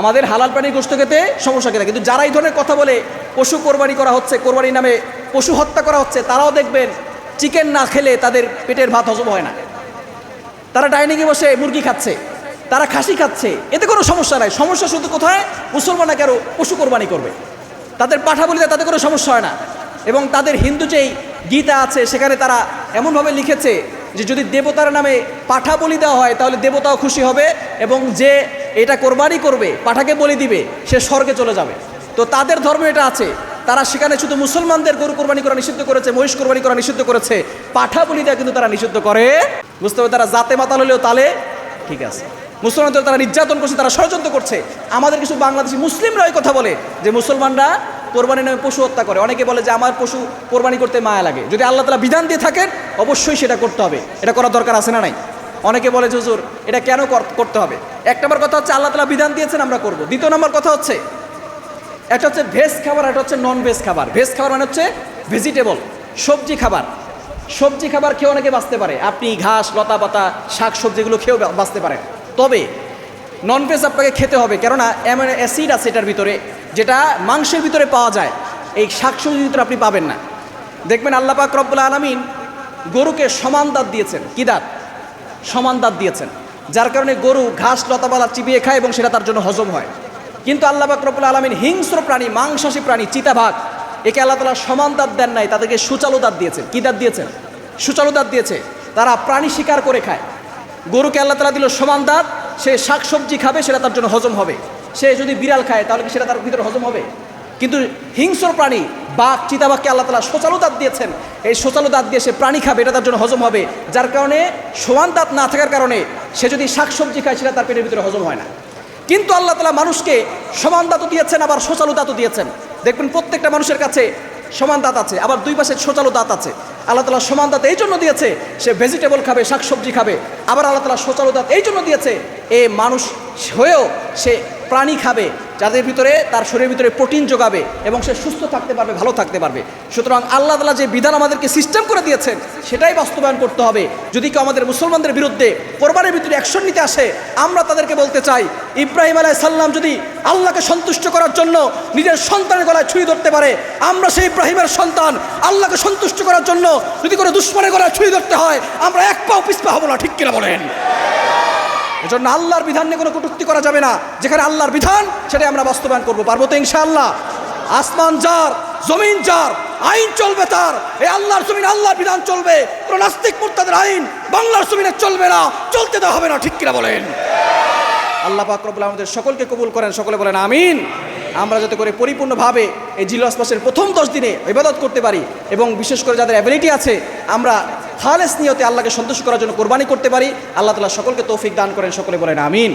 আমাদের হালাল প্রাণীর গোশত খেতে সমস্যা কোথায়? কিন্তু যারা এই ধরনের কথা বলে পশু কোরবানি করা হচ্ছে, কোরবানির নামে পশু হত্যা করা হচ্ছে, তারাও দেখবেন চিকেন না খেলে তাদের পেটের ভাত হজম হয় না। তারা ডাইনিংয়ে বসে মুরগি খাচ্ছে, তারা খাসি খাচ্ছে, এতে কোনো সমস্যা নাই। সমস্যা শুধু কোথায়? মুসলমানরা কেন পশু কোরবানি করবে? তাদের পাঠা বলিতে তাতে কোনো সমস্যা হয় না। এবং তাদের হিন্দু যেই গীতা আছে সেখানে তারা এমনভাবে লিখেছে যে যদি দেবতার নামে পাঠা বলি দেওয়া হয় তাহলে দেবতাও খুশি হবে, এবং যে এটা কোরবানি করবে, পাঠাকে বলি দিবে, সে স্বর্গে চলে যাবে। তো তাদের ধর্ম এটা আছে, তারা সেখানে শুধু মুসলমানদের গরু কোরবানি করা নিষিদ্ধ করেছে, মহিষ কোরবানি করা নিষিদ্ধ করেছে, পাঠা বলি দেওয়া কিন্তু তারা নিষিদ্ধ করে। বুঝতে হবে, তারা জাতে মাতাল হলেও তালে ঠিক আছে। মুসলমানদের তারা নির্যাতন করছে, তারা ষড়যন্ত্র করছে। আমাদের কিছু বাংলাদেশি মুসলিমরা এই কথা বলে যে মুসলমানরা কোরবানির নামে পশু হত্যা করে। অনেকে বলে যে আমার পশু কোরবানি করতে মায়া লাগে। যদি আল্লাহ তাআলা বিধান দিয়ে থাকেন অবশ্যই সেটা করতে হবে, এটা করার দরকার আছে না নাই? অনেকে বলে যে হুজুর এটা কেন করতে হবে? এক নম্বর কথা হচ্ছে আল্লাহ তাআলা বিধান দিয়েছেন, আমরা করব। দ্বিতীয় নম্বর কথা হচ্ছে, একটা হচ্ছে ভেজ খাবার, একটা হচ্ছে নন ভেজ খাবার। ভেজ খাবার মানে হচ্ছে ভেজিটেবল, সবজি খাবার। সবজি খাবার খেয়ে অনেকে বাঁচতে পারে, আপনি ঘাস লতা পাতা শাক সবজিগুলো খেয়েও বাঁচতে পারেন। তবে নন ভেজ আপনাকে খেতে হবে, কেননা এমন অ্যাসিড আছে এটার ভিতরে যেটা মাংসের ভিতরে পাওয়া যায়, এই শাকসবজির ভিতরে আপনি পাবেন না। দেখবেন আল্লাহ পাক রব্বুল আলামিন গরুকে সমান দাঁত দিয়েছেন। কি দাঁত? সমান দাঁত দিয়েছেন, যার কারণে গরু ঘাস লতাপালা চিবিয়ে খায় এবং সেটা তার জন্য হজম হয়। কিন্তু আল্লাহ পাক রব্বুল আলামিন হিংস্র প্রাণী, মাংসাশী প্রাণী চিতাবাঘ, একে আল্লাহ তাআলা সমান দাঁত দেন নাই, তাদেরকে সুচালু দাঁত দিয়েছেন। কি দাঁত দিয়েছেন? সুচালু দাঁত দিয়েছে। তারা প্রাণী শিকার করে খায়। গরুকে আল্লাহ তাআলা দিল সমান দাঁত, সে শাকসবজি খাবে, সেটা তার জন্য হজম হবে। সে যদি বিড়াল খায় তাহলে কি সেটা তার ভিতরে হজম হবে? কিন্তু হিংস্র প্রাণী বাঘ, চিতাবাঘকে আল্লাহ তাআলা সোচালু দাঁত দিয়েছেন, এই সোচালু দাঁত দিয়ে সে প্রাণী খাবে, এটা তার জন্য হজম হবে। যার কারণে সমান দাঁত না থাকার কারণে সে যদি শাকসবজি খায় সেটা তার পেটের ভিতরে হজম হয় না। কিন্তু আল্লাহ তাআলা মানুষকে সমান দাঁতও দিয়েছেন, আবার সোচালু দাঁতও দিয়েছেন। দেখবেন প্রত্যেকটা মানুষের কাছে সমান দাঁত আছে, আবার দুই পাশে সোচালু দাঁত আছে। আল্লাহ তাআলা সমান দাঁত এই জন্য দিয়েছে সে ভেজিটেবল খাবে, শাকসবজি খাবে। আবার আল্লাহ তাআলা সোচালু দাঁত এই জন্য দিয়েছে এ মানুষ হয়েও সে প্রাণী খাবে, যাদের ভিতরে তার শরীরের ভিতরে প্রোটিন যোগাবে এবং সে সুস্থ থাকতে পারবে, ভালো থাকতে পারবে। সুতরাং আল্লাহ তাআলা যে বিধান আমাদেরকে সিস্টেম করে দিয়েছেন সেটাই বাস্তবায়ন করতে হবে। যদি কেউ আমাদের মুসলমানদের বিরুদ্ধে কোরবানির ভিতরে অ্যাকশন নিতে আসে, আমরা তাদেরকে বলতে চাই, ইব্রাহিম আলাইহিস সালাম যদি আল্লাহকে সন্তুষ্ট করার জন্য নিজের সন্তানের গলায় ছুরি ধরতে পারে, আমরা সেই ইব্রাহিমের সন্তান আল্লাহকে সন্তুষ্ট করার জন্য যদি কোনো দুশমনের গলায় ছুরি ধরতে হয়, আমরা এক পাও পিছপা হব না। ঠিক কিনা বলেন? এজন্য আল্লাহর বিধান নিয়ে কোনো কটূক্তি করা যাবে না। যেখানে আল্লাহর বিধান সেটাই আমরা বাস্তবায়ন করবো। পারবো তো ইনশাআল্লাহ? আসমান যার, জমিন যার, আইন চলবে তার। এই আল্লাহর জমিন আল্লাহর বিধান চলবে, কোনো নাস্তিক মুরতাদের আইন বাংলার জমিনে চলবে না, চলতে দেওয়া হবে না। ঠিক কিনা বলেন? আল্লাহ পাক রব্বুল আলামিন আমাদের সকলকে কবুল করেন, সকলে বলেন আমিন। আমরা যাতে করে পরিপূর্ণভাবে এই জিলহজ মাসের প্রথম 10 দিনে ইবাদত করতে পারি এবং বিশেষ করে যাদের অ্যাবিলিটি আছে আমরা খালেস নিয়তে আল্লাহকে সন্তুষ্ট করার জন্য কোরবানি করতে পারি। আল্লাহ তাআলা সকলকে তৌফিক দান করেন, সকলে বলেন আমিন।